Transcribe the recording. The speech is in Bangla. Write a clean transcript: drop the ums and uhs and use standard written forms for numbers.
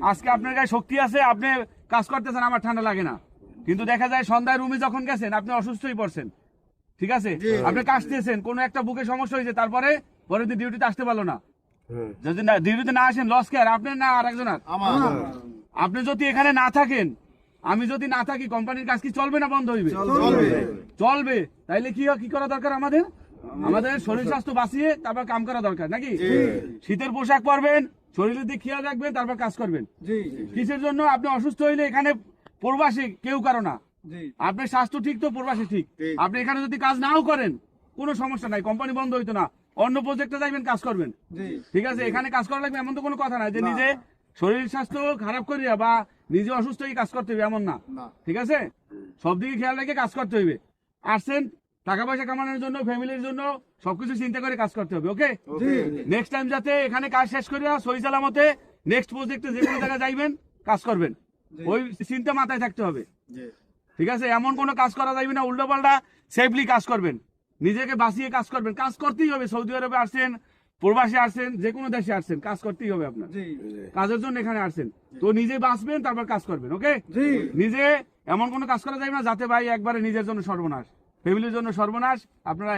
আজকে আপনার গায়ে শক্তি আছে, আপনি কাজ করতেছেন, আমার ঠান্ডা লাগে না, কিন্তু দেখা যায় সন্ধ্যায় রুমে যখন গেছেন আপনি অসুস্থই পড়ছেন, ঠিক আছে, আপনি কাশতেছেন, কোনো একটা বুকে সমস্যা হয়েছে, তারপরে পরের দিন ডিউটিতে আসতে পারলো না, যদি ডিউটিতে না আসেন লস কে আর আপনার না আর একজনের? আপনি যদি এখানে না থাকেন, আমি যদি না থাকি, কোম্পানির কাজ কি চলবে না বন্ধ হইবে? চলবে। তাইলে কি করা দরকার আমাদের? আমাদের শরীর স্বাস্থ্য বাঁচিয়ে তারপর কাম করা দরকার, নাকি? শীতের পোশাক পরবেন, শরীরের দিকে খেয়াল রাখবেন, তারপর কাজ করবেন। কিসের জন্য? আপনি অসুস্থ হইলে এখানে প্রবাসী কেউ কারো না, আপনার স্বাস্থ্য ঠিক তো প্রবাসী ঠিক। আপনি এখানে যদি কাজ নাও করেন কোনো সমস্যা নাই, কোম্পানি বন্ধ হইতো না, অন্য প্রজেক্টে যাইবেন, কাজ করবেন, ঠিক আছে। এখানে কাজ করা লাগবে এমন তো কোনো কথা নাই যে নিজে শরীর স্বাস্থ্য খারাপ করিয়া বা নিজে অসুস্থ হয়ে কাজ করতে হবে, এমন না, ঠিক আছে। সব দিকে খেয়াল রেখে কাজ করতে হইবে। আসছেন টাকা পয়সা কামানোর জন্য, ফ্যামিলির জন্য, সবকিছু চিন্তা করে কাজ করতে হবে, ওকে। নেক্সট টাইম যাতে এখানে কাজ শেষ করিয়া সহি সালামতে নেক্সট প্রজেক্টে যে কোনো জায়গায় যাইবেন, কাজ করবেন, ওই চিন্তা মাথায় থাকতে হবে, ঠিক আছে। এমন কোনো কাজ করা যাবে না উল্টো পাল্টা, সেফলি কাজ করবেন, নিজেকে বাঁচিয়ে কাজ করবেন, কাজ করতেই হবে। সৌদি আরবে আসছেন, প্রবাসে আসছেন, যে কোনো দেশে আসছেন, কাজ করতেই হবে আপনার, কাজের জন্য এখানে আসছেন, তো নিজে বাঁচবেন, তারপর কাজ করবেন, ওকে। নিজে এমন কোনো কাজ করা যাবে না যাতে ভাই একবারে নিজের জন্য সর্বনাশ, ফ্যামিলির জন্য সর্বনাশ। আপনারা